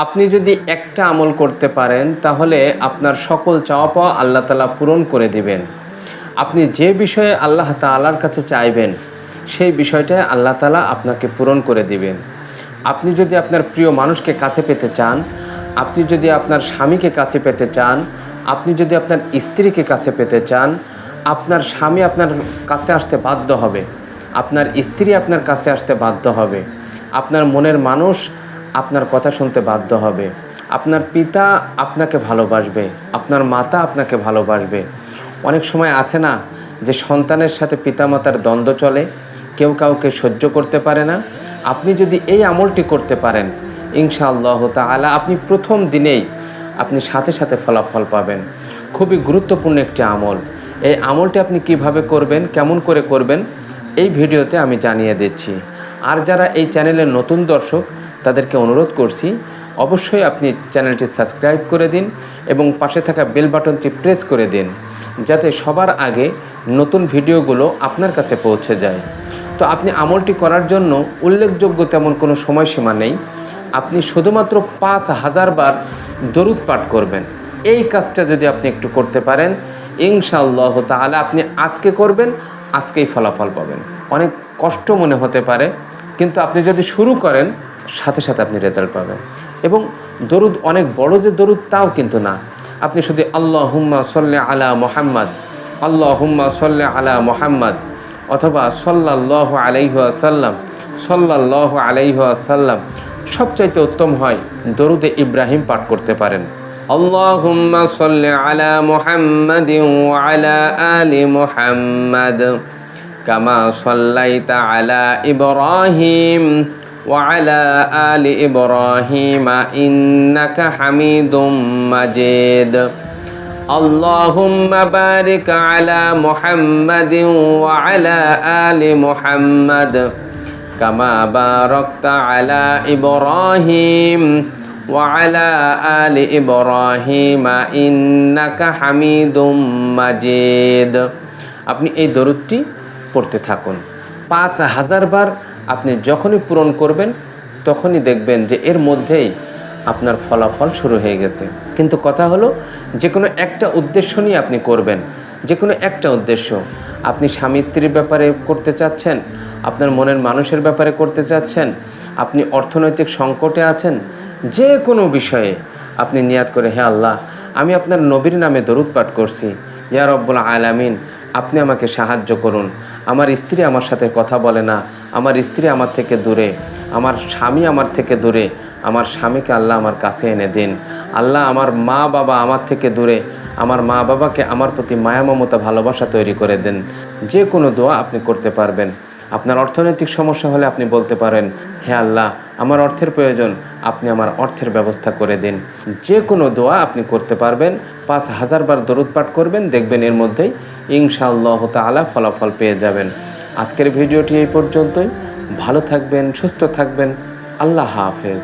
আপনি যদি একটা আমল করতে পারেন তাহলে আপনার সকল চাওয়া পাওয়া আল্লাহ তাআলা পূরণ করে দিবেন। আপনি যে বিষয়ে আল্লাহ তাআলার কাছে চাইবেন সেই বিষয়টা আল্লাহ তাআলা আপনাকে পূরণ করে দিবেন। আপনি যদি আপনার প্রিয় মানুষকে কাছে পেতে চান, আপনি যদি আপনার স্বামীকে কাছে পেতে চান, আপনি যদি আপনার স্ত্রীকে কাছে পেতে চান, আপনার স্বামী আপনার কাছে আসতে বাধ্য হবে, আপনার স্ত্রী আপনার কাছে আসতে বাধ্য হবে, আপনার মনের মানুষ আপনার কথা শুনতে বাধ্য হবে, আপনার পিতা আপনাকে ভালোবাসবে, আপনার মাতা আপনাকে ভালোবাসবে। অনেক সময় আছে না যে সন্তানের সাথে পিতামাতার দ্বন্দ্ব চলে, কেউ কাউকে সহ্য করতে পারে না। আপনি যদি এই আমলটি করতে পারেন ইনশাআল্লাহ তাআলা আপনি প্রথম দিনেই আপনি সাথে সাথে ফলাফল পাবেন। খুবই গুরুত্বপূর্ণ একটি আমল। এই আমলটি আপনি কিভাবে করবেন, কেমন করে করবেন এই ভিডিওতে আমি জানিয়ে দিচ্ছি। আর যারা এই চ্যানেলের নতুন দর্শক তাদেরকে অনুরোধ করছি অবশ্যই আপনি চ্যানেলটি সাবস্ক্রাইব করে দিন এবং পাশে থাকা বেল বাটনটি প্রেস করে দিন যাতে সবার আগে নতুন ভিডিওগুলো আপনার কাছে পৌঁছে যায়। তো আপনি আমলটি করার জন্য উল্লেখযোগ্য তেমন কোনো সময়সীমা নেই। আপনি শুধুমাত্র 5000 বার দরুদ পাঠ করবেন। এই কাজটা যদি আপনি একটু করতে পারেন ইনশাআল্লাহ তাআলা আপনি আজকে করবেন, আজকেই ফলাফল পাবেন। অনেক কষ্ট মনে হতে পারে কিন্তু আপনি যদি শুরু করেন সাথে সাথে আপনি রেজাল্ট পাবেন। এবং দরুদ অনেক বড় যে দরুদ তাও কিন্তু না। আপনি শুধু আল্লাহুম্মা সাল্লি আলা মুহাম্মাদ, আল্লাহুম্মা সাল্লি আলা মুহাম্মাদ অথবা সাল্লাল্লাহু আলাইহি ওয়াসাল্লাম, সাল্লাল্লাহু আলাইহি ওয়াসাল্লাম। সবচাইতে উত্তম হয় দরুদে ইব্রাহিম পাঠ করতে পারেন। আল্লাহুম্মা সাল্লি আলা মুহাম্মাদিন ওয়া আলা আলি মুহাম্মাদ কামা সাল্লাইতা আলা ইব্রাহিম ওয়া আলা আলি ইব্রাহিম ইন্নাকা হামিদুম মাজিদ। আল্লাহুম্মা বারিক আলা মুহাম্মাদিন ওয়া আলা আলি মুহাম্মাদ কামা বারাকতা আলা ইব্রাহিম ওয়া আলা আলি ইব্রাহিম ইন্নাকা হামিদুম মাজিদ। আপনি এই দরুদটি পড়তে থাকুন 5000 বার। আপনি যখনই পূরণ করবেন তখনই দেখবেন যে এর মধ্যেই আপনার ফলাফল শুরু হয়ে গেছে। কিন্তু কথা হলো যে কোনো একটা উদ্দেশ্য নিয়ে আপনি করবেন। যে কোনো একটা উদ্দেশ্য, আপনি স্বামী স্ত্রীর ব্যাপারে করতে চাচ্ছেন, আপনার মনের মানুষের ব্যাপারে করতে চাচ্ছেন, আপনি অর্থনৈতিক সংকটে আছেন, যে কোনো বিষয়ে আপনি নিয়াত করে হে আল্লাহ আমি আপনার নবীর নামে দরুদ পাঠ করছি, ইয়া রব্বুল আলামিন আপনি আমাকে সাহায্য করুন। আমার স্ত্রী আমার সাথে কথা বলে না, আমার স্ত্রী আমার থেকে দূরে, আমার স্বামী আমার থেকে দূরে, আমার স্বামীকে আল্লাহ আমার কাছে এনে দিন। আল্লাহ আমার মা বাবা আমার থেকে দূরে, আমার মা বাবাকে আমার প্রতি মায়া মমতা ভালোবাসা তৈরি করে দেন। যে কোনো দোয়া আপনি করতে পারবেন। আপনার অর্থনৈতিক সমস্যা হলে আপনি বলতে পারেন হে আল্লাহ আমার অর্থের প্রয়োজন, আপনি আমার অর্থের ব্যবস্থা করে দিন। যে কোনো দোয়া আপনি করতে পারবেন। 5000 বার দরুদ পাঠ করবেন, দেখবেন এর মধ্যেই ইনশাআল্লাহ তাআলা ফলাফল পেয়ে যাবেন। আজকের ভিডিওটি এই পর্যন্তই। ভালো থাকবেন, সুস্থ থাকবেন। আল্লাহ হাফেজ।